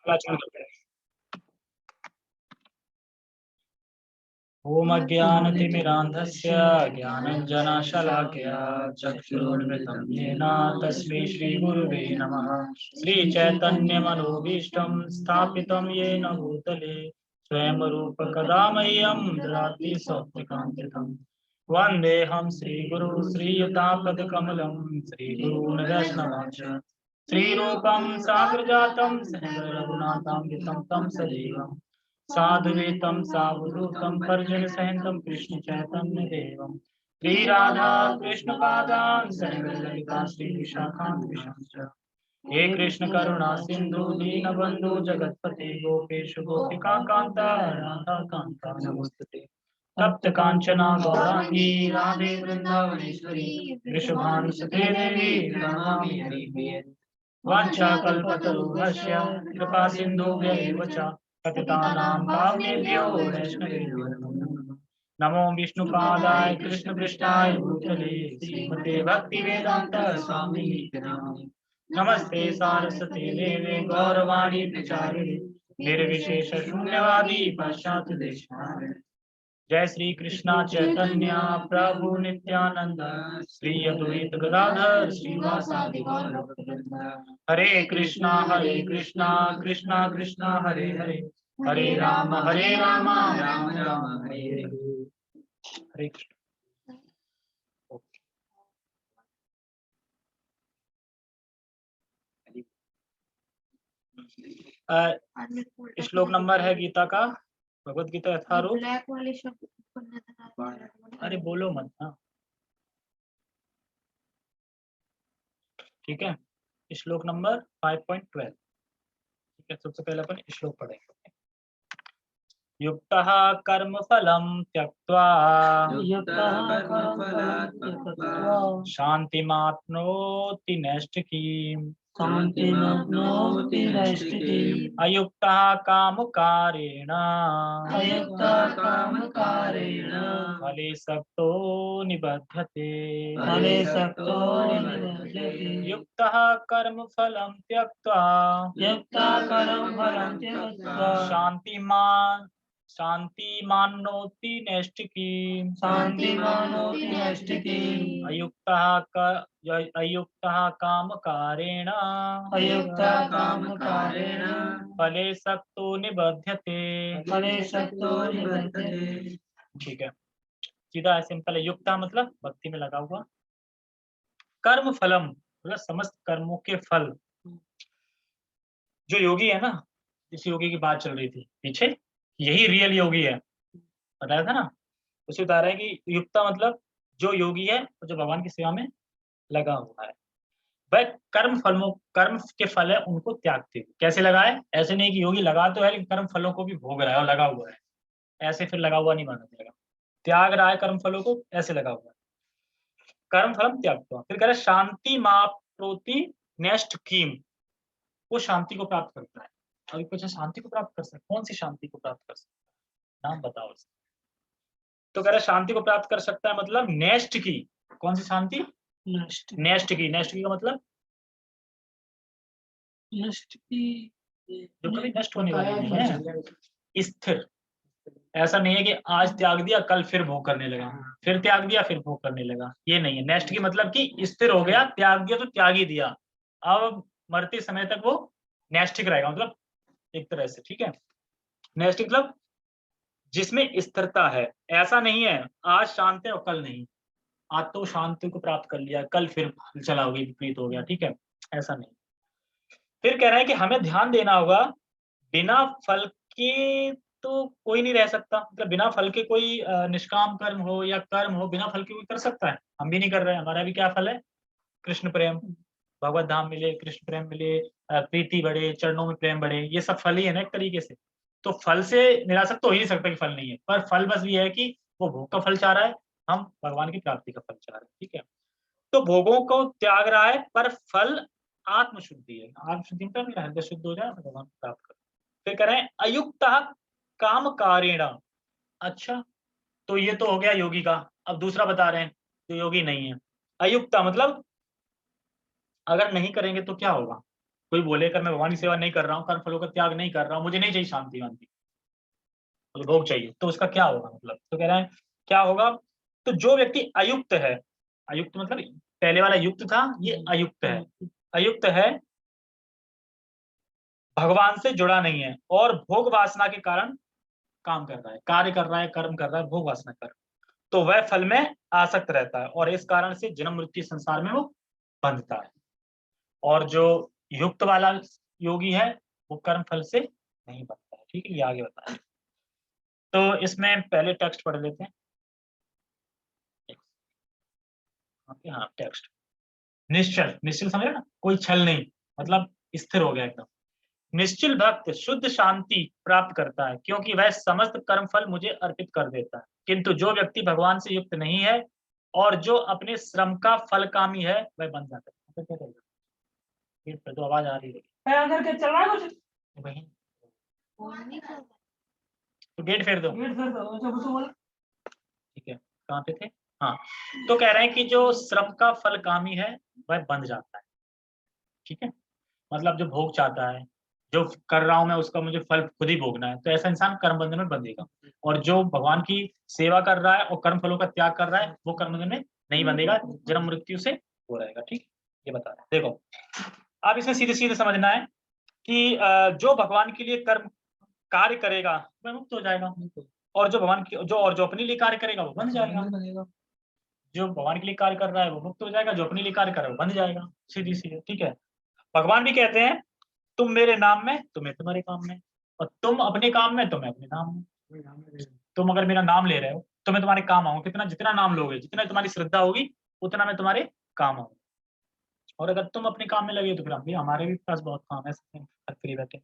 वाचन करते हैं। ओम अज्ञानतिमिरान्धस्य ज्ञानाञ्जनशलाकया चक्षुरुन्मिलितं येन तस्मै श्रीगुरुवे नमः। श्रीचैतन्यमनोभीष्टं स्थापितं येन भूतले स्वयं रूपकदा मह्यं ददाति सौख्यकान्तिकम्। वन्देऽहं श्रीगुरु श्रीयुतापदकमलं श्रीगुरून् वैष्णवांश्च श्रीरूपं साग्रजातं सहगणरघुनाथान्वितं तं सजीवम् साधुवेतं सावधूतं परिजन सहितं कृष्ण चैतन्य देवं श्री राधा कृष्ण पादान् सहगणललिता श्री विशाखान् विशांश्च हे कृष्ण करुणा सिंधु दीनबंधु जगतपते गोपेश गोपिका कांता राधा कांता नमोस्तुते। तप्त कांचना गौरांगी राधे वृंदावनेश्वरी वृषभानुसुते देवी प्रणमामि हरिप्रिये। वाञ्छाकल्पतरुभ्यश्च कृपा सिन्धुभ्यैव च पतितानां पावनेभ्यो वैष्णवेभ्यो नमो विष्णुपादाय कृष्णपृष्ठाय भूतले श्रीमते भक्तिवेदान्त स्वामिनिति नामिने। नमस्ते सारस्वती देवे गौरवाणी प्रचारिणे निर्विशेष शून्यवादी पाश्चात्य देशनारिणे। जय श्री कृष्णा चैतन्य प्रभु नित्यानंद श्री अद्वैत गदाधर श्रीवासादि गौर भक्तवृंद। हरे कृष्णा कृष्णा कृष्णा हरे हरे हरे राम राम राम हरे हरे। हरे कृष्ण। श्लोक नंबर है गीता का, भगवत गीता यथारूप। ब्लैक वाले शब्द अरे बोलो मत ना, ठीक है। श्लोक नंबर 5.12। ठीक है, सबसे पहले अपन श्लोक पढ़ेंगे। युक्तः कर्मफलं त्यक्त्वा शान्तिमाप्नोति नैष्ठिकीम् अयुक्तः कामकारेण फले सक्तो निबध्यते। युक्तः कर्मफलं त्यक्त्वा शान्तिमाप्नोति नैष्ठिकीम् अयुक्तः कामकारेण फले सक्तो निबध्यते। ठीक है, सीधा है, सिंपल है। युक्ता मतलब भक्ति में लगा हुआ, कर्म फलम मतलब समस्त कर्मों के फल। जो योगी है ना, जिस योगी की बात चल रही थी पीछे, यही रियल योगी है, बताया था ना। उसे बता रहा है कि युक्ता मतलब जो योगी है और जो भगवान की सेवा में लगा हुआ है, वह कर्म के फल है उनको त्यागते हुए। कैसे लगा है? ऐसे नहीं कि योगी लगा तो है लेकिन कर्म फलों को भी भोग रहा है और लगा हुआ है, ऐसे फिर लगा हुआ नहीं माना जाएगा। त्याग रहा है कर्म फलों को, ऐसे लगा हुआ है। कर्म फलम त्यागत्वा। फिर कह रहे शांति माप्नोति नैष्ठिकीम्, वो शांति को प्राप्त करता है। अभी कुछ शांति को प्राप्त कर सकता, कौन सी शांति को प्राप्त कर सकता, नाम बताओ। तो कह रहे शांति को प्राप्त कर सकता है मतलब नेष्ट की। कौन सी शांति? नेष्ट की। नेष्ट की का मतलब जो कभी नष्ट होने वाली नहीं है, स्थिर। ऐसा नहीं है कि आज त्याग दिया कल फिर भोग करने लगा, फिर त्याग दिया फिर भोग करने लगा, ये नहीं है। नेष्ट की मतलब कि स्थिर हो गया, त्याग दिया तो त्याग ही दिया, अब मरते समय तक वो नैष्ठिक रहेगा, मतलब एक तरह से। ठीक है, नैष्ठिक मतलब जिसमें स्थिरता है। ऐसा नहीं है आज शांत है और कल नहीं, आज तो शांति को प्राप्त कर लिया कल फिर चला हो गई, विपरीत हो गया। ठीक है, ऐसा नहीं। फिर कह रहे हैं कि हमें ध्यान देना होगा, बिना फल के तो कोई नहीं रह सकता। मतलब बिना फल के कोई निष्काम कर्म हो या कर्म हो, बिना फल के कोई कर सकता है? हम भी नहीं कर रहे हैं। हमारा भी क्या फल है? कृष्ण प्रेम, भगवत धाम मिले, कृष्ण प्रेम मिले, प्रीति बढ़े, चरणों में प्रेम बढ़े, ये सब फल ही है ना एक तरीके से। तो फल से निरासक्त तो हो ही नहीं सकता कि फल नहीं है, पर फल बस ये है कि वो भोग का फल चाह रहा है, हम भगवान की प्राप्ति का फल चाह रहे हैं। ठीक है, तो भोगों को त्याग रहा है पर फल आत्मशुद्धि है। आत्मशुद्धि मतलब मेरा हृदय शुद्ध हो जाए, भगवान को प्राप्त कर। फिर कह रहे हैं अयुक्त काम कारेण। अच्छा, तो ये तो हो गया योगी का। अब दूसरा बता रहे हैं जो योगी नहीं है। अयुक्ता मतलब अगर नहीं करेंगे तो क्या होगा? कोई बोले कर मैं भगवान की सेवा नहीं कर रहा हूँ, कर्म फलों का त्याग नहीं कर रहा हूँ, मुझे नहीं चाहिए शांति वांति, तो भोग चाहिए, तो उसका क्या होगा मतलब, तो कह रहे हैं क्या होगा। तो जो व्यक्ति अयुक्त है, अयुक्त मतलब पहले वाला युक्त था, ये अयुक्त है, अयुक्त है, भगवान से जुड़ा नहीं है और भोग वासना के कारण काम कर रहा है, कार्य कर रहा है, कर्म कर रहा है, भोग वासना कर, तो वह फल में आसक्त रहता है और इस कारण से जन्म मृत्यु संसार में वो बंधता है। और जो युक्त वाला योगी है वो कर्म फल से नहीं बंधता है। ठीक है, ये आगे बताएं। तो इसमें पहले टेक्स्ट पढ़ लेते हैं। हाँ टेक्स्ट, निश्चल, निश्चल समझ रहे ना, कोई छल नहीं, मतलब स्थिर हो गया एकदम। निश्चल भक्त शुद्ध शांति प्राप्त करता है क्योंकि वह समस्त कर्म फल मुझे अर्पित कर देता है, किंतु जो व्यक्ति भगवान से युक्त नहीं है और जो अपने श्रम का फल कामी है वह बन जाता है। क्या करेगा, गेट पे तो आवाज आ रही है, अंदर क्या चल रहा है कुछ वही, तो गेट फेर दो, गेट फेर दो, ठीक है, कहाँ पे थे, हाँ। तो कह रहे हैं कि जो श्रम का फल कामी है वह बंध जाता है। ठीक है, मतलब जो भोग चाहता है, जो कर रहा हूं मैं उसका मुझे फल खुद ही भोगना है, तो ऐसा इंसान कर्म बंधन में बंधेगा। और जो भगवान की सेवा कर रहा है और कर्म फलों का त्याग कर रहा है वो कर्म बंधन में नहीं बंधेगा, जन्म मृत्यु से हो रहेगा। ठीक, ये बता रहे हैं। देखो अब इसमें सीधे सीधे समझना है कि जो भगवान के लिए कर्म कार्य करेगा वह मुक्त हो जाएगा, और जो भगवान की जो अपने लिए कार्य करेगा वो बंध जाएगा। जो भगवान के लिए कार्य कर रहा है वो मुक्त हो जाएगा, जो अपने लिए कार्य कर रहा है वो बंध जाएगा, सीधी सीधे। ठीक है, भगवान भी कहते हैं तुम मेरे नाम में तो मैं तुम्हारे काम में, और तुम अपने काम में तो मैं अपने नाम में। तुम अगर मेरा नाम ले रहे हो तो मैं तुम्हारे काम आऊंगा, कितना जितना नाम लोगे, जितना तुम्हारी श्रद्धा होगी उतना मैं तुम्हारे काम आऊंगा। और अगर तुम अपने काम में लगे तो फिर हम भी, हमारे भी पास बहुत काम है, फ्री बैठे।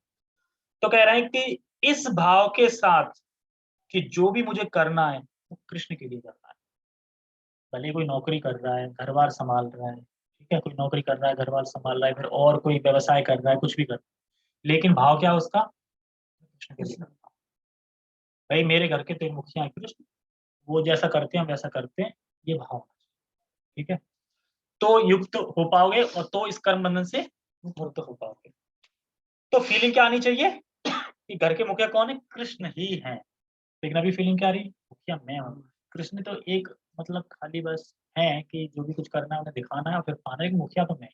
तो कह रहे हैं कि इस भाव के साथ कि जो भी मुझे करना है वो कृष्ण के लिए करना है, भले कोई नौकरी कर रहा है, घर बार संभाल रहा है, ठीक है, कोई नौकरी कर रहा है, घर बार संभाल रहा है, फिर और कोई व्यवसाय कर रहा है, कुछ भी कर रहा है, लेकिन भाव क्या है उसका, कृष्ण के लिए करना है। भाई मेरे घर के तो मुखिया है कृष्ण, वो जैसा करते हैं हम वैसा करते हैं, ये भाव। ठीक है, तो युक्त हो पाओगे और तो इस कर्म बंधन से मुक्त हो पाओगे। तो फीलिंग क्या आनी चाहिए कि घर के मुखिया कौन है, कृष्ण ही है। लेकिन अभी फीलिंग क्या आ रही है, मुखिया मैं हूँ, कृष्ण तो एक मतलब खाली बस है कि जो भी कुछ करना है उन्हें दिखाना है और फिर पाना है कि मुखिया तो मैं,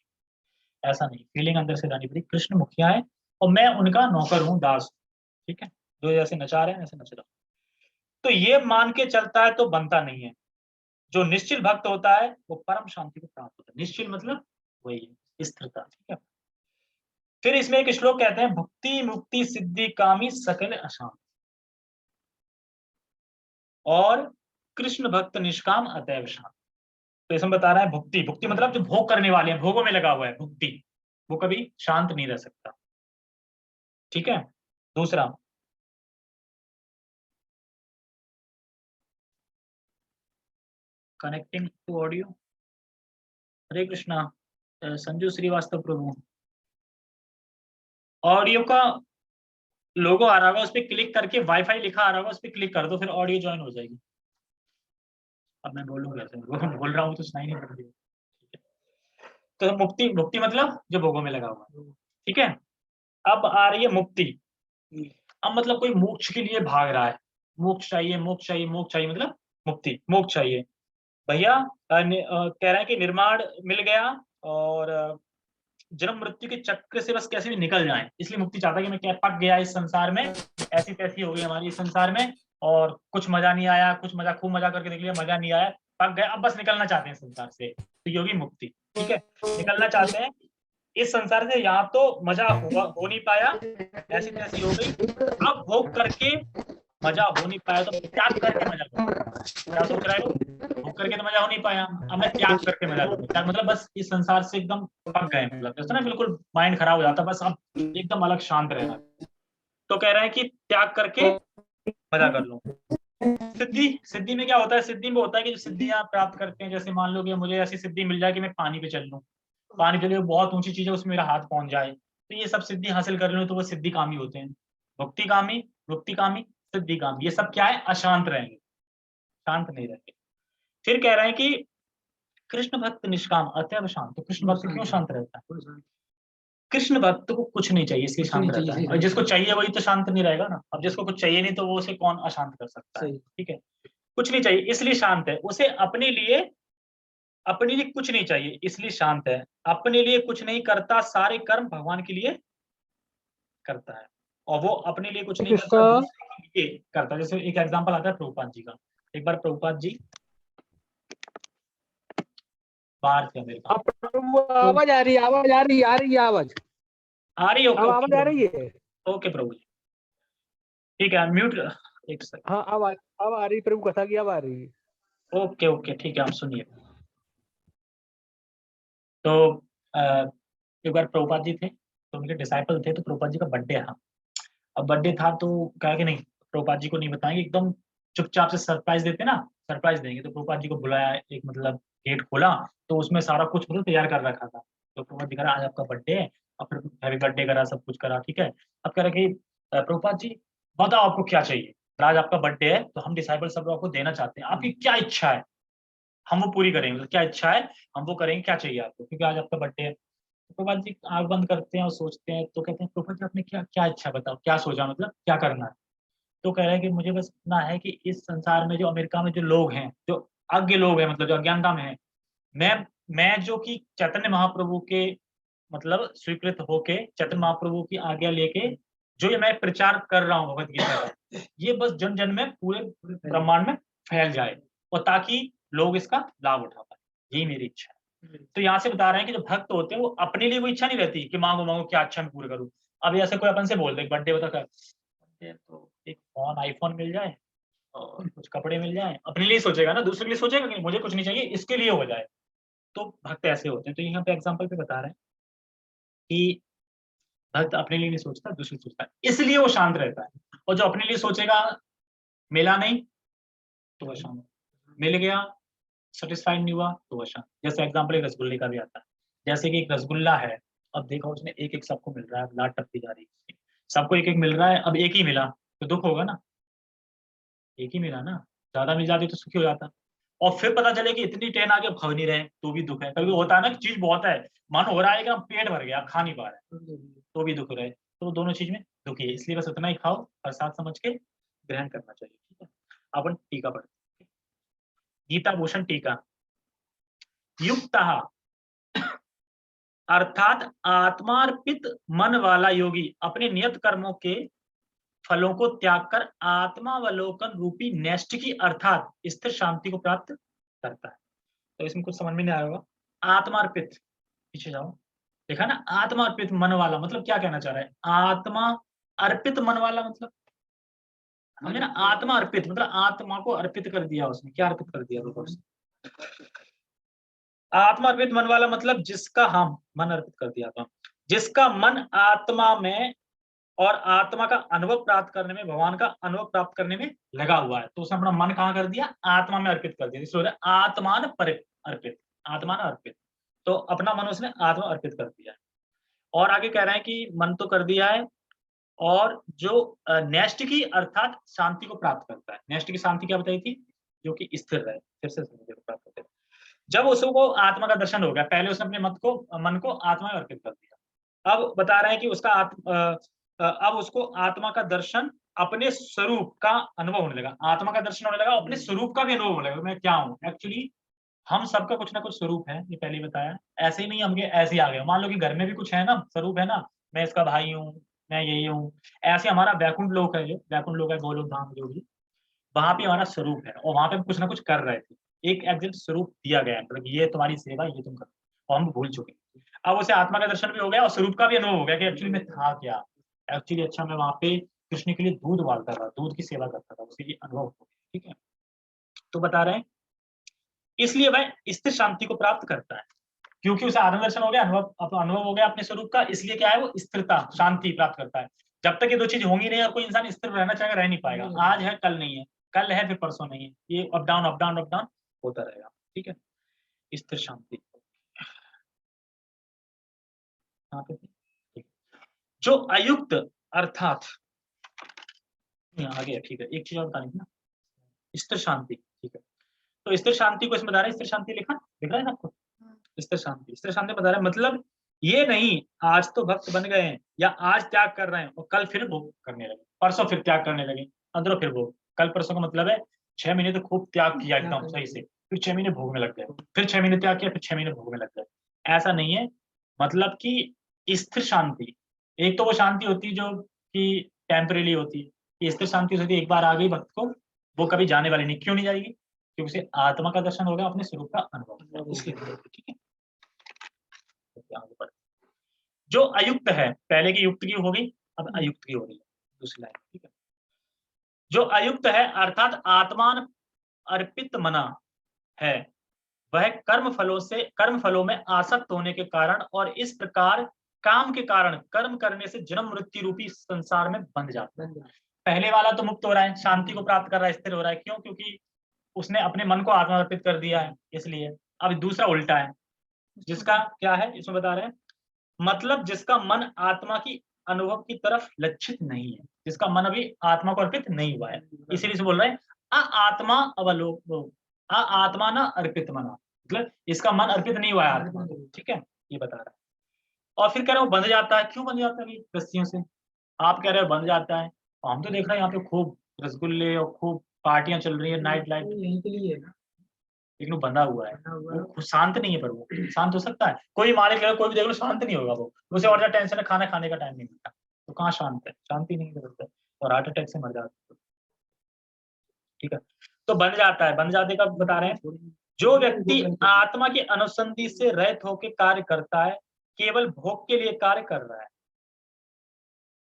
ऐसा नहीं। फीलिंग अंदर से लानी पड़ी, कृष्ण मुखिया है और मैं उनका नौकर हूँ, दास। ठीक है, जो जैसे नचा रहे हैं ऐसे नच रहा हूं। तो ये मान के चलता है तो बनता नहीं है। जो निश्चिल भक्त होता है वो परम शांति को प्राप्त होता है। निश्चिल मतलब वही है, स्थिरता। ठीक है, फिर इसमें एक श्लोक कहते हैं भुक्ति मुक्ति सिद्धि कामी सकल अशांत, और कृष्ण भक्त निष्काम अतैव शांत। तो इसमें बता रहा है भुक्ति, भुक्ति मतलब जो भोग करने वाले हैं, भोगों में लगा हुआ है भुक्ति, वो कभी शांत नहीं रह सकता। ठीक है, दूसरा connecting to audio, Hare Krishna, Sanju Srivastava प्रभु, ऑडियो का लोगो आ रहा होगा, उस पर क्लिक करके वाईफाई लिखा आ रहा होगा, उस पर क्लिक कर दो, फिर ऑडियो ज्वाइन हो जाएगी। अब मैं बोलूंगा कैसे, बोल रहा हूँ तो सुनाई नहीं पड़ रही। तो मुक्ति, मुक्ति मतलब जो भोगों में लगा हुआ है। ठीक है, अब आ रही है मुक्ति। अब मतलब कोई मोक्ष के लिए भाग रहा है, मोक्ष चाहिए, मोक्ष चाहिए, मोक्ष चाहिए, मतलब मुक्ति, मोक्ष चाहिए भैया। कह रहे हैं कि निर्माण मिल गया और जन्म मृत्यु के चक्र से बस कैसे भी निकल जाएं, इसलिए मुक्ति चाहता है कि मैं क्या पक गया इस संसार में, ऐसी तैसी हो गई हमारी इस संसार में, और कुछ मजा नहीं आया, कुछ मजा खूब मजा करके देख लिया, मजा नहीं आया, पक गए, अब बस निकलना चाहते हैं संसार से, तो योगी मुक्ति। ठीक है, निकलना चाहते हैं इस संसार से, यहाँ तो मजा हो नहीं पाया, ऐसी तैसी हो गई, अब भोग करके मजा हो नहीं पाया तो त्याग करके मजा करो। क्या सोच रहे हो, भोग करके तो मजा हो नहीं पाया, अब मैं त्याग करके मजा करूँ। त्याग मतलब बस इस संसार से एकदम पक गए, मतलब जैसे ना बिल्कुल माइंड खराब हो जाता, बस अब एकदम अलग शांत रहना। तो कह रहे हैं कि त्याग करके मजा कर लो। सिद्धि, सिद्धि में क्या होता है, सिद्धि में होता है कि जो सिद्धियां प्राप्त करते हैं, जैसे मान लो कि मुझे ऐसी सिद्धि मिल जाए कि मैं पानी पे चल लूं, पानी के लिए बहुत ऊंची चीज है उसमें मेरा हाथ पहुंच जाए, तो ये सब सिद्धि हासिल कर लूं तो वो सिद्धि कामी होते हैं। भक्ति कामी, मुक्ति कामी, सिद्धि कामी, ये सब क्या है, अशांत रहेंगे, शांत नहीं रहेंगे। फिर कह रहे हैं कि कृष्ण भक्त निष्काम अतैव शांत। तो कृष्ण भक्त क्यों शांत रहता है, कृष्ण भक्त को कुछ नहीं चाहिए इसलिए कुछ नहीं शांत रहता है, चाहिए। और जिसको चाहिए वही तो शांत नहीं रहेगा ना। अब जिसको कुछ चाहिए नहीं तो वो उसे कौन अशांत कर सकता है। सही। ठीक है, कुछ नहीं चाहिए इसलिए शांत है, उसे अपने लिए कुछ नहीं चाहिए इसलिए शांत है, अपने लिए कुछ नहीं करता, सारे कर्म भगवान के लिए करता है, और वो अपने लिए कुछ नहीं करता, इसका दूसरे के लिए करता है। जैसे एक एग्जांपल आता है प्रभुपाद जी का। एक बार प्रभुपाद जी बाहर थे अमेरिका। आवाज आ रही है, आवाज आ रही है, आ रही है आवाज, आ रही है? अब आवाज आ रही है। ओके प्रभु जी, ठीक है, म्यूट एक सेकंड। हाँ अब आ रही, प्रभु कथा की अब आ रही है। ओके ओके ठीक है, आप सुनिए। तो एक बार प्रभुपाद जी थे, तो उनके डिसाइपल थे, तो प्रभुपाद जी का बर्थडे था। अब बर्थडे था तो कहा कि नहीं, प्रभुपाद जी को नहीं बताएंगे, एकदम चुपचाप से सरप्राइज देते ना, सरप्राइज देंगे। तो प्रभुपाद जी को बुलाया, एक मतलब गेट खोला, तो उसमें सारा कुछ मतलब तैयार कर रखा था। तो प्रभुपाद जी कह रहा आज आपका बर्थडे है, और फिर हैप्पी बर्थडे करा, सब कुछ करा, ठीक है। अब कह रहा कि प्रभुपाद जी बताओ आपको क्या चाहिए, आज आपका बर्थडे है तो हम डिसाइपल सब आपको देना चाहते हैं, आपकी क्या इच्छा है हम वो पूरी करेंगे, मतलब क्या इच्छा है हम वो करेंगे, क्या चाहिए आपको, क्योंकि आज आपका बर्थडे है। तो प्रभुपाद जी आंख बंद करते हैं और सोचते हैं, तो कहते हैं प्रभुपाद जी आपने क्या क्या इच्छा बताओ, क्या सोचा, मतलब क्या करना है। तो कह रहे हैं कि मुझे बस इतना है कि इस संसार में जो अमेरिका में जो लोग हैं, जो अज्ञ लोग हैं, मतलब जो अज्ञानता में है, मैं जो कि चैतन्य महाप्रभु के मतलब स्वीकृत होके चैतन्य महाप्रभु की आज्ञा लेके जो ये मैं प्रचार कर रहा हूँ भगवत गीता का, ये बस जन जन में पूरे ब्रह्मांड में फैल जाए, और ताकि लोग इसका लाभ उठा पाए, यही मेरी इच्छा है। तो यहाँ से बता रहे हैं कि जो भक्त होते हैं वो अपने लिए वो इच्छा नहीं रहती कि मांगो मांगो क्या अच्छा मैं पूरा करूँ। अब ऐसे कोई अपन से बोल दे बर्थडे बता कर, तो एक फोन आईफोन मिल जाए और कुछ कपड़े मिल जाए, अपने लिए सोचेगा ना, दूसरे के लिए सोचेगा कि मुझे कुछ नहीं चाहिए, इसके लिए हो जाए। तो भक्त ऐसे होते हैं। तो यहाँ पे एग्जाम्पल पे बता रहे हैं कि भक्त अपने लिए नहीं सोचता, दूसरे सोचता है, इसलिए वो शांत रहता है। और जो अपने लिए सोचेगा मिला नहीं तो वह शांत, मिल गया सेटिस्फाइड नहीं हुआ तो वह शांत। जैसे एग्जाम्पल एक रसगुल्ले का भी आता है, जैसे कि एक रसगुल्ला है, अब देखो उसमें एक एक सबको मिल रहा है, लाट टपकी जा रही है, सबको एक एक मिल रहा है, अब एक ही मिला तो दुख होगा ना, एक ही मिला ना, ज्यादा मिल जाती तो सुखी हो जाता। और फिर पता चले कि इतनी ट्रेन आगे खा नहीं रहे तो भी दुख है। कभी होता है ना चीज बहुत है, मन हो रहा है कि हम पेट भर गया खा नहीं पा रहे तो भी दुख रहे, तो दोनों चीज में दुखी है, इसलिए बस उतना ही खाओ, प्रसाद समझ के ग्रहण करना चाहिए। ठीक है, अपन टीका पढ़ते, गीता भूषण टीका। युक्त अर्थात आत्मार्पित मन वाला योगी अपने नियत कर्मों के फलों को त्याग कर आत्मावलोकन रूपी नेष्ट की अर्थात स्थिर शांति को प्राप्त करता है। तो इसमें कुछ समझ में नहीं आया होगा, आत्मार्पित, पीछे जाओ, देखा ना, आत्मा अर्पित मन वाला मतलब क्या कहना चाह रहा है, आत्मा अर्पित मन वाला मतलब हमने ना आत्मा अर्पित मतलब आत्मा को अर्पित कर दिया उसने, क्या अर्पित कर दिया देखो उसने, आत्मा अर्पित मन वाला मतलब जिसका हम मन अर्पित कर दिया था, जिसका मन आत्मा में और आत्मा का अनुभव प्राप्त करने में, भगवान का अनुभव प्राप्त करने में लगा हुआ है, तो उसने अपना मन कहाँ कर दिया, आत्मा में अर्पित कर दिया, इसलिए आत्मान अर्पित, आत्मान अर्पित, तो अपना मन उसने आत्मा अर्पित कर दिया है। और आगे कह रहे हैं कि मन तो कर दिया है, और जो नेष्ट की अर्थात शांति को प्राप्त करता है, नेष्ट की शांति क्या बताई थी, जो कि स्थिर रहे, फिर से प्राप्त करते हैं। जब उसको आत्मा का दर्शन हो गया, पहले उसने अपने मन को आत्मा में अर्पित कर दिया, अब बता रहे हैं कि उसका अब उसको आत्मा का दर्शन, अपने स्वरूप का अनुभव होने लगा, आत्मा का दर्शन होने लगा, अपने स्वरूप का भी अनुभव होने लगा, मैं क्या हूँ एक्चुअली, हम सबका कुछ ना कुछ स्वरूप है, ये पहले ही बताया, ऐसे ही नहीं हम ऐसे ही आ गए, मान लो कि घर में भी कुछ है ना, स्वरूप है ना, मैं इसका भाई हूँ, मैं यही हूँ, ऐसे हमारा वैकुंठ लोक है, जो वैकुंठ लोक है, गोलोक धाम जो भी, वहां पे हमारा स्वरूप है, और वहां पे हम कुछ ना कुछ कर रहे थे, एक एग्जैक्ट स्वरूप दिया गया है, मतलब ये तुम्हारी सेवा, ये तुम करो, और हम भूल चुके। अब उसे आत्मा का दर्शन भी हो गया और स्वरूप का भी अनुभव हो गया कि एक्चुअली मैं था क्या, एक्चुअली अच्छा मैं वहां पे कृष्ण के लिए दूध उबालता था, दूध की सेवा करता था, उसे ये अनुभव हो गया। ठीक है, तो बता रहे हैं इसलिए वह स्थिर शांति को प्राप्त करता है, क्योंकि उसे आत्म दर्शन हो गया, अनुभव हो गया अपने स्वरूप का, इसलिए क्या है वो स्थिरता शांति प्राप्त करता है। जब तक ये दो चीज होंगी नहीं और कोई इंसान स्थिर रहना चाहेगा रह नहीं पाएगा, आज है कल नहीं है, कल है फिर परसों नहीं है, ये up down up down up down होता रहेगा। ठीक है, स्थिर शांति जो अयुक्त अर्थात आगे, ठीक है, एक चीज और बतानी थी ना, स्थिर शांति। ठीक है, तो स्थिर शांति को इसमें बता रहे हैं, स्थिर शांति लिख रहा है ना आपको, स्थिर शांति बता रहा है मतलब ये नहीं आज तो भक्त बन गए हैं या आज त्याग कर रहे हैं और कल फिर भोग करने लगे, परसों फिर त्याग करने लगे, अंदरों फिर भोग। कल परसों का मतलब है 6 महीने तो खूब त्याग किया एकदम सही से, फिर 6 महीने भोग में लग गए, फिर 6 महीने त्याग किया, फिर 6 महीने भोग में लग गए। ऐसा नहीं है, मतलब कि स्थिर शांति। एक तो वो शांति होती है जो कि टेम्परेरी होती है, कि स्थिर शांति होती है, एक बार आ गई भक्त को वो कभी जाने वाली नहीं। क्यों नहीं जाएगी? क्योंकि उसे आत्मा का दर्शन हो गया, अपने स्वरूप का अनुभव हो गया, इसलिए। ठीक है, जो अयुक्त है, पहले की युक्त की हो गई, अब अयुक्त की हो रही है दूसरी लाइन। ठीक है, जो अयुक्त है अर्थात आत्मान अर्पित मना है, वह कर्म फलों में आसक्त होने के कारण और इस प्रकार काम के कारण कर्म करने से जन्म मृत्यु रूपी संसार में बंध जाता है। पहले वाला तो मुक्त हो रहा है, शांति को प्राप्त कर रहा है, स्थिर हो रहा है। क्यों? क्योंकि उसने अपने मन को आत्मा अर्पित कर दिया है, इसलिए। अब दूसरा उल्टा है, जिसका क्या है इसमें बता रहे हैं, मतलब जिसका मन आत्मा की अनुभव की तरफ लक्षित नहीं है, जिसका मन अभी आत्मा को अर्पित नहीं हुआ है, इसीलिए से बोल रहे हैं आत्मा अवलोक आत्मा न अर्पित मना, मतलब इसका मन अर्पित नहीं हुआ है आत्मा को। ठीक है, ये बता रहा है। और फिर कह रहे हो बंध जाता है। क्यों बंध जाता है? रस्सियों से। आप कह रहे हो बंध जाता है, हम तो देख रहे हैं यहाँ पे खूब रसगुल्ले और खूब पार्टियां चल रही है, नाइट लाइट, यहीं के लिए है ना, लेकिन वो बंधा हुआ है, वो खुद शांत नहीं है। पर वो शांत हो सकता है? कोई मालिक है, कोई भी देख लो शांत नहीं होगा वो, उसे और ज्यादा टेंशन है, खाना खाने का टाइम नहीं मिलता, तो कहाँ शांत है? शांति नहीं कर सकता, और हार्ट अटैक से मर जाता है। ठीक है, तो बन जाता है, बन जाते का बता रहे हैं, जो व्यक्ति आत्मा की अनुसंधि से रहित होकर कार्य करता है, केवल भोग के लिए कार्य कर रहा है।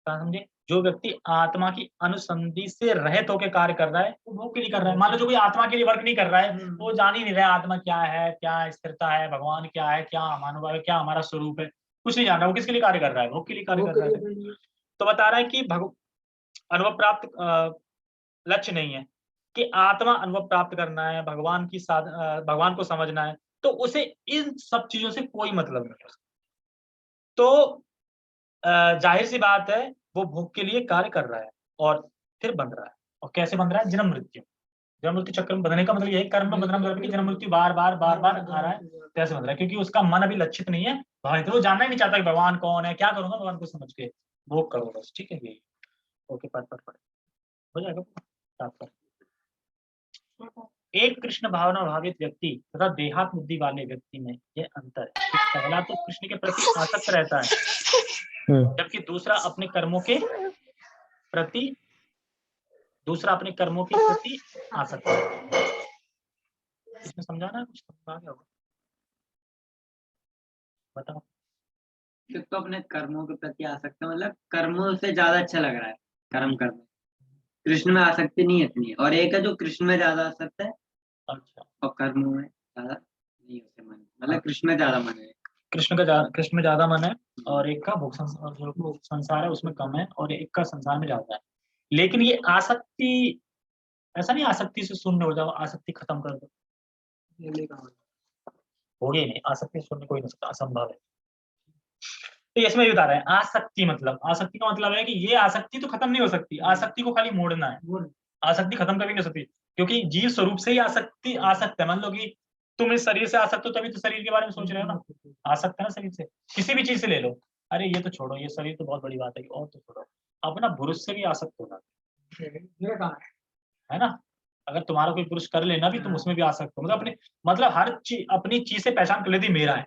समझे? जो व्यक्ति आत्मा की अनुसंधि से रहित होकर कार्य कर रहा है, वो भोग के लिए कर रहा है। मान लो जो कोई आत्मा के लिए वर्क नहीं कर रहा है, वो जान ही नहीं रहा है आत्मा क्या है, क्या स्थिरता है, भगवान क्या है, क्या मानव है, क्या हमारा स्वरूप है, कुछ नहीं जान रहा। वो किसके लिए कार्य कर रहा है? भोग के लिए कार्य कर रहा है। तो बता रहा है कि अनुभव प्राप्त लक्ष्य नहीं है, कि आत्मा अनुभव प्राप्त करना है, भगवान को समझना है, तो उसे इन सब चीजों से कोई मतलब नहीं है। तो जाहिर सी बात है, वो भोग के लिए कार्य कर रहा है और फिर बन रहा है। और कैसे बन रहा है? जन्म मृत्यु चक्र में बंधने का मतलब यही, कर्म में बंधना मतलब कि जन्म मृत्यु बार बार आ रहा है, कैसे बन रहा है? क्योंकि उसका मन अभी लक्षित नहीं है भगवान, तो वो जानना ही नहीं चाहता कि भगवान कौन है, क्या करूंगा भगवान को समझ के, भोग करो बस। ठीक है, यही। ओके, पढ़ हो जाएगा। एक कृष्ण भावना भावित व्यक्ति तथा देहात्म बुद्धि वाले व्यक्ति में यह अंतर है कि पहला तो कृष्ण के प्रति आसक्त रहता है, जबकि दूसरा अपने कर्मों के प्रति आसक्त है। इसमें समझाना है? कुछ समझा गया होगा? बताओ। तो अपने कर्मों के प्रति आसक्त है, मतलब कर्मों से ज्यादा अच्छा लग रहा है कर्म करना, कृष्ण में आसक्ति नहीं इतनी है। और एक है जो कृष्ण में ज्यादा आसक्त है अच्छा, और कर्मों में ज्यादा नहीं उसे मन, मतलब कृष्ण में ज्यादा मन है। कृष्ण में ज्यादा मन है, और एक का भोग संसार है उसमें कम है, और एक का संसार में ज्यादा है। लेकिन ये आसक्ति, ऐसा नहीं आसक्ति से शून्य हो जाओ, आसक्ति खत्म कर दो, हो गई नहीं। आसक्ति से शून्य कोई नहीं सकता, असंभव है। तो इसमें भी बता रहे हैं आसक्ति का मतलब है कि ये आसक्ति तो खत्म नहीं हो सकती, आसक्ति को खाली मोड़ना है। आसक्ति खत्म कभी नहीं हो सकती, क्योंकि जीव स्वरूप से ही आसक्त है। मान लो कि तुम इस शरीर से आसक्त हो, तभी तो शरीर के बारे में सोच रहे हो ना। आसक्त है ना शरीर से, किसी भी चीज से ले लो। अरे ये तो छोड़ो, ये शरीर तो बहुत बड़ी बात है, और तो छोड़ो, अपना पुरुष से भी आसक्त होना है ना। अगर तुम्हारा कोई पुरुष कर लेना भी, तुम उसमें भी आसक्त हो, मतलब हर चीज अपनी चीज से पहचान कर लेती मेरा है,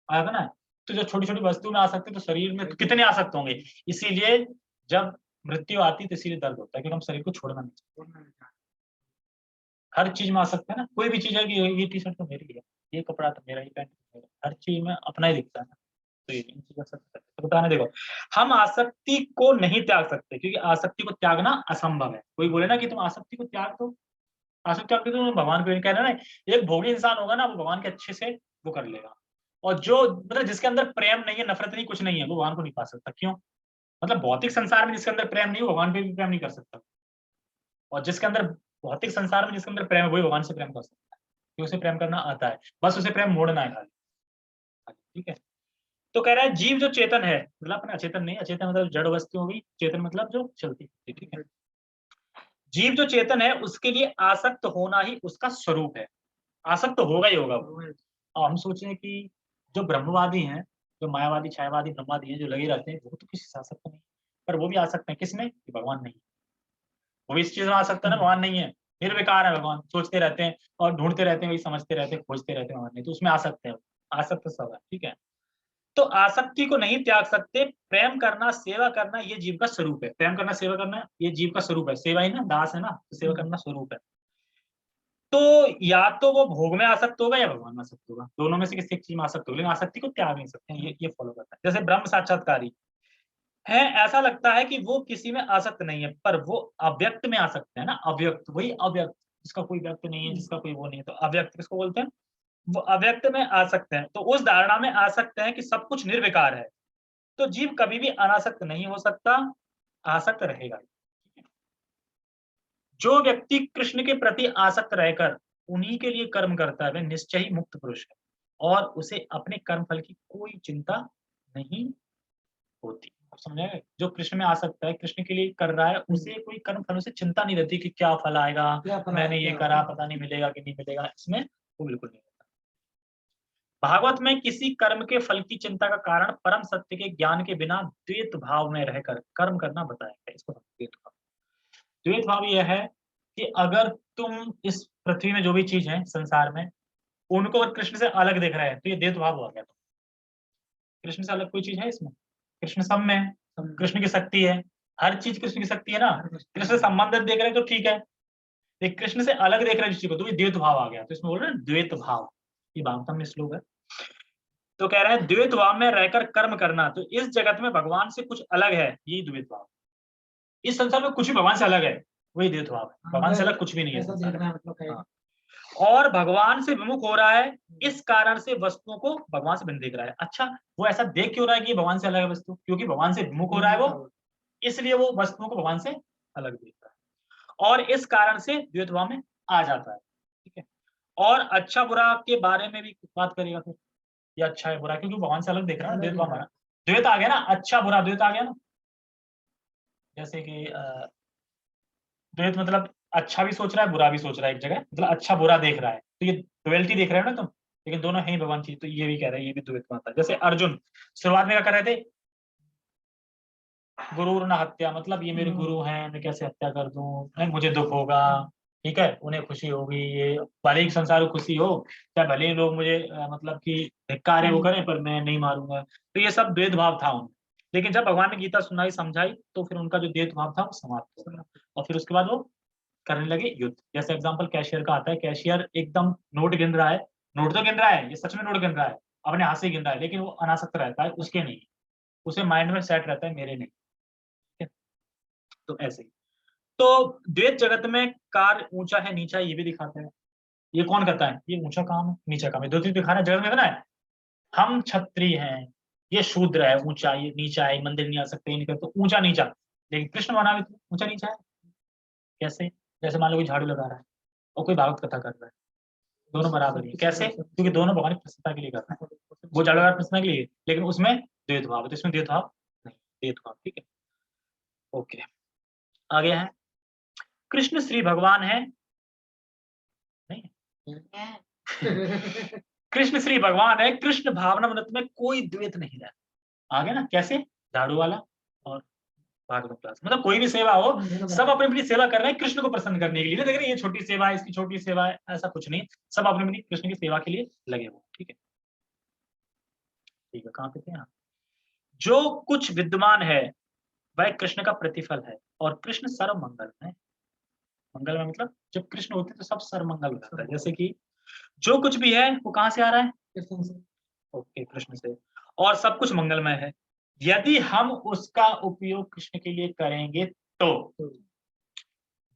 आया ना। तो जो छोटी छोटी वस्तु में आ सकते, तो शरीर में तो कितने आ सकते होंगे। इसीलिए जब मृत्यु आती तो इसीलिए दर्द होता है, क्योंकि हम शरीर को छोड़ना नहीं चाहते। हर चीज में आ सकता है ना, कोई भी चीज है कि ये टी शर्ट तो मेरी है, ये कपड़ा तो मेरा, ये पैंट तो मेरा, हर चीज में अपना ही दिखता है ना। तो ये इन चीजों से तो बताने देखो, हम आसक्ति को नहीं त्याग सकते, क्योंकि आसक्ति को त्यागना असंभव है। कोई बोले ना कि तुम आसक्ति को त्याग दो, आसक्ति त्याग दो, तो भगवान को नहीं कह रहे ना। एक भोगी इंसान होगा ना, वो भगवान के अच्छे से वो कर लेगा। और जो मतलब जिसके अंदर प्रेम नहीं है, नफरत नहीं, कुछ नहीं है, वो भगवान को नहीं पा सकता। क्यों? मतलब भौतिक संसार में जिसके अंदर प्रेम नहीं, वो भगवान पे भी प्रेम नहीं कर सकता। और जिसके अंदर भौतिक संसार में जिसके अंदर प्रेम है, वही भगवान से प्रेम कर सकता है, क्योंकि उसे प्रेम करना आता है, बस उसे प्रेम मोड़ना है खाली। ठीक है, तो कह रहा है जीव जो चेतन है, मतलब अपना अचेतन नहीं, अचेतन मतलब जड़ वस्तु होगी, चेतन मतलब जो चलती है। ठीक है, जीव जो चेतन है उसके लिए आसक्त होना ही उसका स्वरूप है। आसक्त होगा ही होगा वो। और हम सोचें कि जो ब्रह्मवादी हैं, जो मायावादी छायावादी ब्रह्मवादी हैं जो लगे रहते हैं वो तो किसी से आ सकता नहीं, पर वो भी आ सकते हैं किसमें कि भगवान नहीं, वो भी इस चीज में आ सकता है ना भगवान नहीं है, निर्विकार है भगवान, सोचते रहते हैं और ढूंढते रहते हैं, वही समझते रहते हैं, खोजते रहते हैं भगवान नहीं, तो उसमें आ सकते हैं, आ सकते सब है, ठीक है। तो आसक्ति को नहीं त्याग सकते, प्रेम करना सेवा करना ये जीव का स्वरूप है, प्रेम करना सेवा करना ये जीव का स्वरूप है, सेवा ही ना दास है ना, तो सेवा करना स्वरूप है। तो या तो वो भोग में आसक्त होगा या भगवान में आसक्त होगा, दोनों में से किसी एक चीज में आसक्त होगा, लेकिन आसक्ति को त्याग नहीं सकते, ये फॉलो करता है। जैसे ब्रह्म साक्षात्कारी है, ऐसा लगता है कि वो किसी में आसक्त नहीं है, पर वो अव्यक्त में आसक्त है ना, अव्यक्त वही अव्यक्त जिसका कोई व्यक्त नहीं है, जिसका कोई वो नहीं है, तो अव्यक्त किसको बोलते हैं, वो अव्यक्त में आ सकते हैं। तो उस धारणा में आ सकते हैं कि सब कुछ निर्विकार है, तो जीव कभी भी अनासक्त नहीं हो सकता, आसक्त रहेगा। जो व्यक्ति कृष्ण के प्रति आसक्त रहकर उन्हीं के लिए कर्म करता है वह निश्चय ही मुक्त पुरुष है और उसे अपने कर्म फल की कोई चिंता नहीं होती। आप समझ गए, जो कृष्ण में आसक्त है, कृष्ण के लिए कर रहा है, उसे कोई कर्म फलों से चिंता नहीं रहती कि क्या फल आएगा, मैंने ये करा पता नहीं मिलेगा कि नहीं मिलेगा, इसमें वो बिल्कुल नहीं रहता। भागवत में किसी कर्म के फल की चिंता का कारण परम सत्य के ज्ञान के बिना द्वैत भाव में रहकर कर्म करना बताया गया। इसको द्वैत भाव, द्वैत भाव यह है कि अगर तुम इस पृथ्वी में जो भी चीज है संसार में, उनको अगर कृष्ण से अलग देख रहे हैं तो ये द्वैत भाव हो गया। तो कृष्ण से अलग कोई चीज है इसमें, कृष्ण सब में है, कृष्ण की शक्ति है, हर चीज कृष्ण की शक्ति है ना, कृष्ण से संबंधित देख रहे हैं तो ठीक है, लेकिन कृष्ण से अलग देख रहे हैं जिस चीज को तो ये द्वैत भाव आ गया। तो इसमें बोल रहे हैं द्वैत भाव, ये भागवतम में श्लोक है। तो कह रहे हैं द्वैत भाव में रहकर कर्म करना, तो इस जगत में भगवान से कुछ अलग है, यही द्वैत भाव। इस संसार में कुछ भी भगवान से अलग है, वही द्वैत भाव है, भगवान से अलग कुछ भी नहीं है संसार में। और भगवान से विमुख हो रहा है, इस कारण से वस्तुओं को भगवान से भिन्न देख रहा है। अच्छा, वो ऐसा देख क्यों रहा है कि भगवान से अलग है वस्तु, क्योंकि भगवान से विमुख हो रहा है वो, इसलिए वो वस्तुओं को भगवान से अलग देख रहा है और इस कारण से द्वैत भाव में आ जाता है, ठीक है। और अच्छा बुरा के बारे में भी बात करेगा फिर, ये अच्छा है बुरा, क्योंकि भगवान से अलग देख रहा है, द्वैत भाव, द्वैत आ गया ना, अच्छा बुरा द्वैत आ गया ना। जैसे कि द्वैत मतलब अच्छा भी सोच रहा है बुरा भी सोच रहा है, एक जगह मतलब अच्छा बुरा देख रहा है, तो ये डुअलिटी देख रहे हो ना तुम, लेकिन दोनों है ही भगवान की, तो ये भी कह रहे हैं, ये भी द्वैत में आता है। जैसे अर्जुन शुरुआत में क्या कर रहे थे, गुरु न हत्या, मतलब ये मेरे गुरु हैं, मैं कैसे हत्या कर दूं, मुझे दुख होगा, ठीक है, उन्हें खुशी होगी, ये भले ही संसार को खुशी हो, चाहे भले ही लोग मुझे मतलब कि धिक्कार वो करें, पर मैं नहीं मारूंगा। तो ये सब द्वैत भाव था उनमें, लेकिन जब भगवान ने गीता सुनाई समझाई तो फिर उनका जो द्वैत भाव था वो समाप्त हो गया और फिर उसके बाद वो करने लगे युद्ध। जैसे एग्जांपल कैशियर का आता है, कैशियर एकदम नोट गिन रहा है, नोट तो गिन रहा है, ये सच में नोट गिन रहा है, अपने हाथ से गिन रहा है, लेकिन वो अनासक्त रहता है, उसके नहीं, उसे माइंड में सेट रहता है मेरे नहीं, ठीक है। तो ऐसे ही तो द्वैत जगत में कार्य ऊंचा है नीचा ये भी दिखाता है। ये कौन कहता है, ये ऊंचा काम है नीचा काम है, दो चीज दिखाना जगत में है ना, हम क्षत्रिय हैं, ये शूद्र है, ऊंचा ये नीचा है, मंदिर नहीं आ सकते, नहीं करते, ऊंचा नीचा। लेकिन कृष्ण बना भी ऊंचा नीचा है कैसे, जैसे मान लो कोई झाड़ू लगा रहा है और कोई भागवत कथा कर रहा है, दोनों बराबर है, कैसे, क्योंकि दोनों भगवान की प्रसन्नता के लिए कर रहा है, वो झाड़ू लगा प्रसन्नता के लिए, लेकिन उसमें द्वैत भाव है, तो इसमें द्वैत भाव नहीं, द्वैत भाव, ठीक है। ओके, आगे है कृष्ण श्री भगवान है, नहीं कृष्ण श्री भगवान है, कृष्ण भावनामृत में कोई द्वैत नहीं रहता। आगे ना कैसे, झाड़ू वाला और भागवत क्लास, मतलब कोई भी सेवा हो, सब अपनी अपनी सेवा कर रहे हैं कृष्ण को प्रसन्न करने के लिए, देख रहे ये छोटी सेवा है, इसकी छोटी सेवा है, ऐसा कुछ नहीं, सब अपनी अपनी कृष्ण की सेवा के लिए लगे हुए, ठीक है। ठीक है, कहाँ पे थे यहाँ, जो कुछ विद्यमान है वह कृष्ण का प्रतिफल है और कृष्ण सर्व मंगल है। मंगल में मतलब जब कृष्ण होते तो सब सर्व मंगल होता है, जैसे कि जो कुछ भी है वो कहाँ से आ रहा है, ओके कृष्ण से, और सब कुछ मंगलमय है। यदि हम उसका उपयोग कृष्ण के लिए करेंगे तो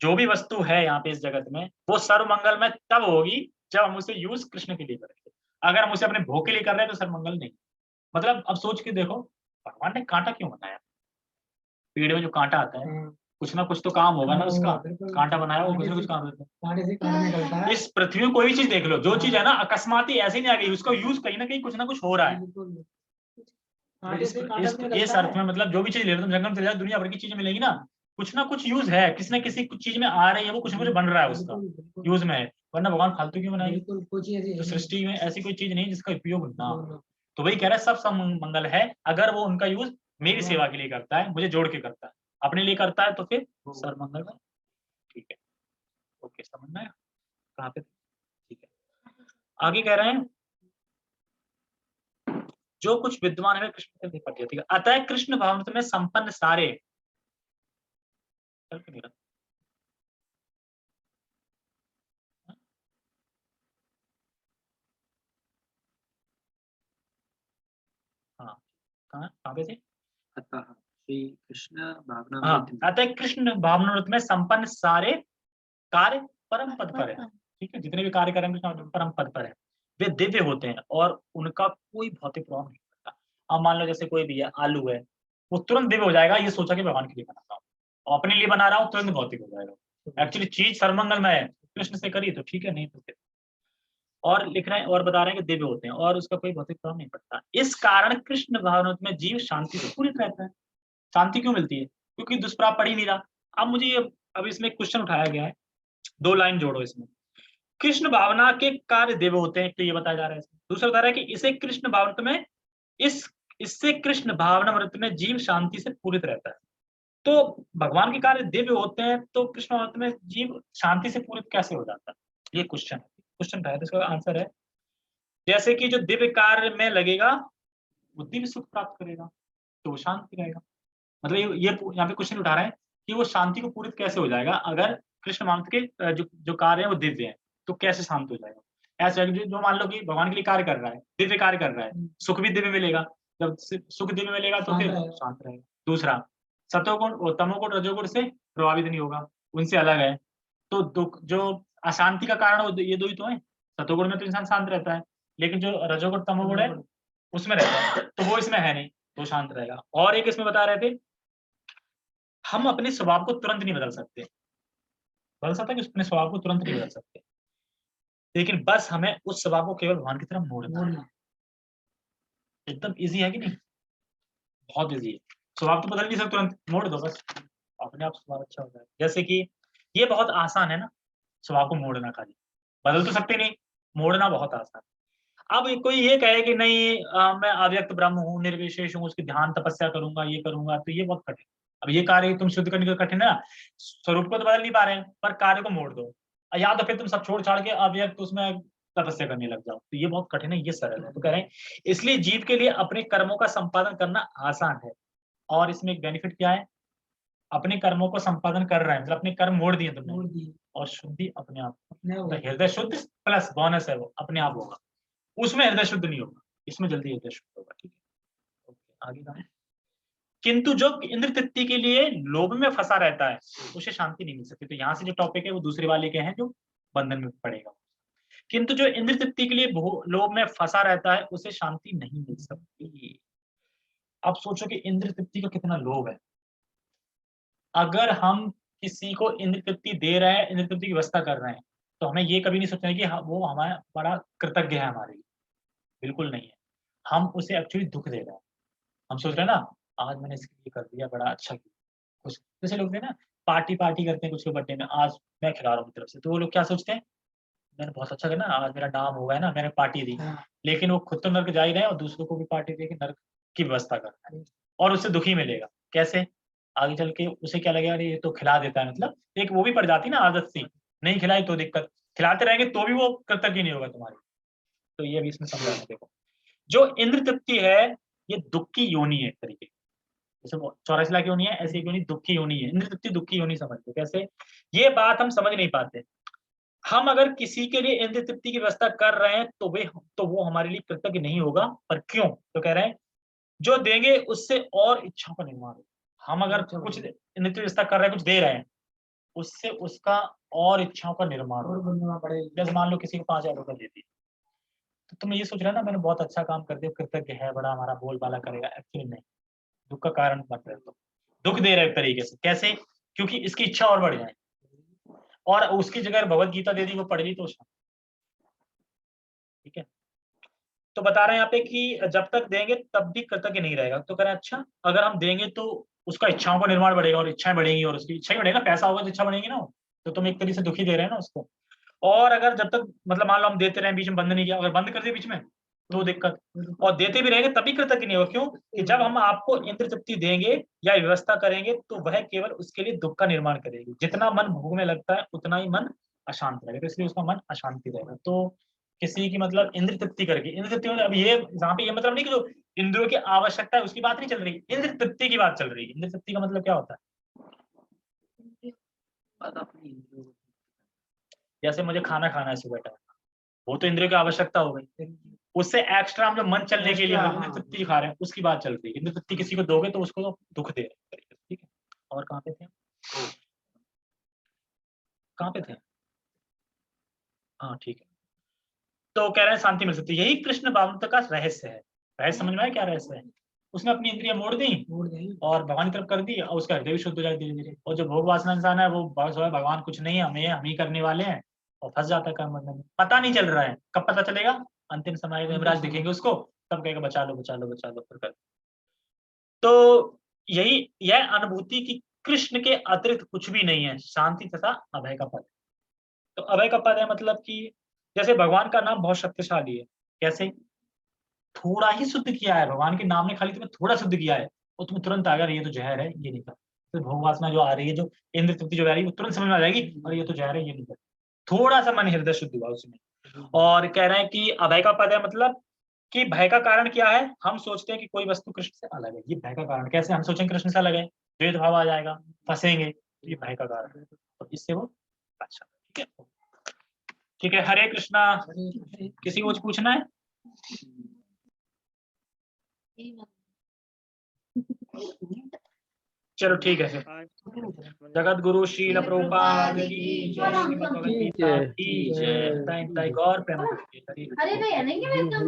जो भी वस्तु है यहाँ पे इस जगत में वो सर्व मंगलमय तब होगी जब हम उसे यूज कृष्ण के लिए करेंगे। अगर हम उसे अपने भोग के लिए कर रहे हैं तो सर्व मंगल नहीं। मतलब अब सोच के देखो, भगवान ने कांटा क्यों बनाया, पेड़ में जो कांटा आता है कुछ ना कुछ तो काम होगा ना उसका, कांटा बनाया वो कुछ ना कुछ काम होता है। इस पृथ्वी में कोई भी चीज देख लो, जो चीज है ना अकस्मात ही ऐसे नहीं आ गई, उसका यूज कहीं ना कहीं कुछ ना कुछ हो रहा है। इस अर्थ में मतलब जो भी चीज ले लो तुम, जंगल में चले जाओ, दुनिया भर की चीजें मिलेगी ना, कुछ ना कुछ यूज है, किसी न किसी कुछ चीज में आ रही है, वो कुछ ना कुछ बन रहा है, उसका यूज में है, वरना भगवान फालतू क्यों बनाएगी। तो सृष्टि में ऐसी कोई चीज नहीं जिसका उपयोग ना हो, तो वही कह रहा है सब समंगल है अगर वो उनका यूज मेरी सेवा के लिए करता है, मुझे जोड़ के करता है, अपने लिए करता है तो फिर सर्वमंगल है। ठीक है, ओके, समझ में आया कहाँ पे? ठीक है, आगे कह रहे हैं जो कुछ विद्वान है कृष्ण के पढ़ दिया। अतः कृष्ण भावनामृत में संपन्न सारे, हाँ कहाँ पे थे? अतः श्री कृष्ण हाँ, भावनामृत अतः कृष्ण भावनामृत में संपन्न सारे कार्य परम पद पर है। ठीक है, जितने भी कार्य करेंगे परम पद पर है, वे दिव्य होते हैं और उनका कोई भौतिक प्रभाव नहीं पड़ता। अब मान लो जैसे कोई भी है, आलू है, वो तुरंत दिव्य हो जाएगा, ये सोचा कि भगवान के लिए बनाता हूँ, और अपने लिए बना रहा हूँ, तुरंत भौतिक हो जाएगा। एक्चुअली चीज सर्वमंगलमय है, कृष्ण से करी तो ठीक है, नहीं तो फिर। और लिख रहे हैं और बता रहे हैं कि दिव्य होते हैं और उसका कोई भौतिक प्रभाव नहीं पड़ता। इस कारण कृष्ण भावनामृत में जीव शांति से पूरित रहता है। शांति क्यों मिलती है? क्योंकि दुष्प्राप पढ़ ही नहीं रहा। अब मुझे ये, अब इसमें क्वेश्चन उठाया गया है, 2 लाइन जोड़ो इसमें। कृष्ण भावना के कार्य दिव्य होते हैं, तो ये बताया जा रहा है। दूसरा बता रहा है कि इसे कृष्ण भावनामृत में इससे कृष्ण भावनामृत में जीव शांति से पूरित रहता है। तो भगवान के कार्य दिव्य होते हैं तो कृष्ण भावनामृत में जीव शांति से पूरित कैसे हो जाता है? ये क्वेश्चन है, क्वेश्चन का है, तो इसका आंसर है जैसे कि जो दिव्य कार्य में लगेगा वो दिव्य सुख प्राप्त करेगा, तो वो शांति रहेगा। मतलब ये यहाँ पे क्वेश्चन उठा रहे हैं कि वो शांति को पूरित कैसे हो जाएगा अगर कृष्ण भावनामृत के जो कार्य है वो दिव्य है, तो कैसे शांत हो जाएगा? ऐसे जो मान लो कि भगवान के लिए कार्य कर रहा है, दिव्य कार्य कर रहा है, सुख भी दिव्य मिलेगा। जब सुख दिव्य मिलेगा तो फिर शांत रहेगा। दूसरा, सतोगुण और तमोगुण रजोगुण से प्रभावित नहीं होगा, उनसे अलग है। तो दुख जो अशांति का कारण ये 2 ही तो है। सतोगुण में तो इंसान शांत रहता है, लेकिन जो रजोगुण तमोगुण है उसमें रहता है, तो वो इसमें है नहीं, तो शांत रहेगा। और एक इसमें बता रहे थे, हम अपने स्वभाव को तुरंत नहीं बदल सकते। बदल सकता है कि अपने स्वभाव को तुरंत नहीं बदल सकते, लेकिन बस हमें उस स्वभाव को केवल भगवान की तरफ मोड़ना है। एकदम इजी है कि नहीं? बहुत इजी है। स्वभाव तो बदल नहीं सकते तुरंत, मोड़ दो बस, अपने आप स्वभाव अच्छा हो जाएगा। जैसे कि ये बहुत आसान है ना, स्वभाव को मोड़ना, खाली बदल तो सकते नहीं, मोड़ना बहुत आसान। अब कोई ये कहे कि नहीं मैं अव्यक्त ब्रह्म हूँ, निर्विशेष हूँ, उसकी ध्यान तपस्या करूंगा, ये करूंगा, तो ये बहुत कठिन। अब ये कार्य तुम शुद्ध करने का कठिन है ना, स्वरूप को तो बदल नहीं पा रहे हैं, पर कार्य को मोड़ दो, या तो फिर तुम सब छोड़ छाड़ के अव्यक्त उसमें तपस्या करने लग जाओ, तो ये बहुत कठिन है, ये सरल है। तो कह रहे हैं इसलिए जीव के लिए अपने कर्मों का संपादन करना आसान है। और इसमें एक बेनिफिट क्या है, अपने कर्मों को संपादन कर रहे हैं, मतलब अपने कर्म मोड़ दिए तुमने, और शुद्धि अपने आप, तो हृदय शुद्ध प्लस बोनस है वो अपने आप होगा। उसमें हृदय शुद्ध नहीं होगा, इसमें जल्दी हृदय शुद्ध होगा। ठीक है, ओके, आगे कहा, किंतु जो इंद्र तृप्ति के लिए लोभ में फंसा रहता है उसे शांति नहीं मिल सकती। तो यहाँ से जो टॉपिक है वो दूसरे वाले के हैं जो बंधन में पड़ेगा। किंतु जो इंद्र तृप्ति के लिए लोभ में फंसा रहता है उसे शांति नहीं मिल सकती। अब सोचो कि इंद्र तृप्ति का कितना लोभ है। अगर हम किसी को इंद्र तृप्ति दे रहे हैं, इंद्र तृप्ति की व्यवस्था कर रहे हैं, तो हमें ये कभी नहीं सोचना है कि वो हमारा बड़ा कृतज्ञ है हमारे लिए, बिल्कुल नहीं है। हम उसे एक्चुअली दुख दे रहे हैं। हम सोच रहे हैं ना, आज मैंने इसके लिए कर दिया, बड़ा अच्छा किया। कुछ जैसे लोग ना पार्टी करते हैं कुछ लोग बर्थडे में, आज मैं खिला रहा हूँ तरफ से, तो वो लोग क्या सोचते हैं, मैंने बहुत अच्छा करना, आज मेरा नाम हुआ है ना, मैंने पार्टी दी। लेकिन वो खुद तो नर्क जा ही रहे हैं और दूसरों को भी पार्टी दे के नर्क की व्यवस्था कर रहे हैं, और उससे दुखी मिलेगा। कैसे? आगे चल के उसे क्या लगेगा, अरे ये तो खिला देता है, मतलब एक वो भी पड़ जाती ना आदत सी, नहीं खिलाई तो दिक्कत, खिलाते रहेंगे तो भी वो कृतज्ञ नहीं होगा तुम्हारी। तो ये भी इसमें समझाना। देखो, जो इंद्र तृप्ति है ये दुख की योनि है एक तरीके, जैसे 84 लाख योनि है, ऐसी योनि दुख की योनि है। इंद्र तृप्ति दुख की योनि समझ लो। कैसे? ये बात हम समझ नहीं पाते। हम अगर किसी के लिए इंद्र तृप्ति की व्यवस्था कर रहे हैं तो वो हमारे लिए कृतज्ञ नहीं होगा। पर क्यों? तो कह रहे हैं जो देंगे उससे और इच्छाओं का निर्माण होगा। हम अगर कुछ इंद्र तृप्ति व्यवस्था कर रहे हैं, कुछ दे रहे हैं, उससे उसका और इच्छाओं का निर्माण होगा। जैसे मान लो किसी को 5,000 रुपए दे दिए, तो तुम ये सोच रहे हो ना मैंने बहुत अच्छा काम कर दिया, कृतज्ञ है, बड़ा हमारा बोलबाला करेगा। एक्चुअली नहीं, दुख का कारण बन रहे हो, दुख दे रहे एक तरीके से। कैसे? क्योंकि इसकी इच्छा और बढ़ जाए, और उसकी जगह भगवत गीता दे दी, वो पढ़ ली तो ठीक है। तो बता रहे हैं यहाँ पे कि जब तक देंगे तब भी कृतज्ञ नहीं रहेगा। तो कह रहे हैं अच्छा, अगर हम देंगे तो उसका इच्छाओं का निर्माण बढ़ेगा और इच्छाएं बढ़ेंगी, और उसकी इच्छा ही बढ़ेगा, पैसा होगा तो इच्छा बढ़ेगी ना, तो तुम एक तरीके से दुखी दे रहे हैं ना उसको। और अगर जब तक मतलब मान लो हम देते रहे, बीच में बंद नहीं किया, अगर बंद कर दिया बीच में, तो दिक्कत, और देते भी रहेंगे तभी कृतज्ञ नहीं हो। क्यों? कि जब हम आपको इंद्र तृप्ति देंगे या व्यवस्था करेंगे तो वह केवल उसके लिए दुख का निर्माण करेगी। जितना मन भोग में लगता है उतना ही मन अशांत रहेगा, तो इसलिए उसका मन अशांति रहेगा। तो किसी की मतलब इंद्र तृप्ति करके, इंद्र तृप्ति मतलब अब ये यहाँ पे ये मतलब नहीं कि जो इंद्रियों की आवश्यकता है उसकी बात नहीं चल रही, इंद्र तृप्ति की बात चल रही है। इंद्र तृप्ति का मतलब क्या होता है? जैसे मुझे खाना खाना है सुबह टाइम, वो तो इंद्रियों की आवश्यकता हो गई, उससे एक्स्ट्रा हम जो मन चलने के लिए इंद्र तृप्ति खा रहे हैं उसकी बात चल रही है। इंद्र तृप्ति किसी को दोगे तो उसको तो दुख दे रहे हैं, ठीक है। और कहाँ पे थे, कहाँ पे थे? हाँ ठीक है। तो कह रहे हैं शांति मिल सकती है, यही कृष्ण भावनात्म का रहस्य है। रहस्य समझ में आया क्या रहस्य है? उसने अपनी इंद्रियां मोड़ दी और भगवान की तरफ कर दी, और उसका हृदय भी शुद्ध हो जाए धीरे धीरे। और जो भोग वासना इंसान है वो बस भगवान कुछ नहीं है, हम ही करने वाले हैं, और फंस जाता है कर्म बंधन में। पता नहीं चल रहा है, कब पता चलेगा? अंतिम समय में यमराज दिखेंगे उसको, तब कहेगा बचा लो बचा लो बचा लो फिर कर। तो यही यह अनुभूति की कृष्ण के अतिरिक्त कुछ भी नहीं है, शांति तथा अभय का पद। तो अभय का पद है मतलब कि जैसे भगवान का नाम बहुत शक्तिशाली है। कैसे? थोड़ा ही शुद्ध किया है भगवान के नाम ने, खाली तुम्हें थोड़ा शुद्ध किया है और तुम्हें तुरंत आ गया ये तो जहर है, ये नहीं कर। तो भोग वासना जो आ रही है, जो इंद्र तृप्ति जो आ रही है, वो तुरंत समझ में आ जाएगी और ये तो जहर है, ये नहीं कर। थोड़ा सा मन हृदय शुद्ध हुआ उसमें। और कह रहे हैं कि अभय का पद है मतलब कि भय का कारण क्या है? हम सोचते हैं कि कोई वस्तु कृष्ण से अलग है, ये भय का कारण। कैसे हम सोचेंगे कृष्ण से अलग है? द्वेष भाव आ जाएगा, फंसेंगे, ये भय का कारण है। तो इससे वो अच्छा, ठीक है ठीक है। हरे कृष्णा। किसी को कुछ पूछना है? चलो ठीक है फिर। जगत गुरु श्रील प्रभुपाद की जय, श्रीमद् भगवद गीता की जय, ताई गौर प्रेम की हरि। अरे भैया नहीं कि मैं एकदम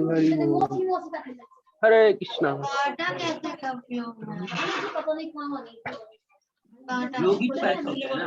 मौसी मौसी का हरे कृष्णा। काटा कैसे का उपयोग है पता नहीं कहाँ होनी योगी तो ऐसा होता है ना।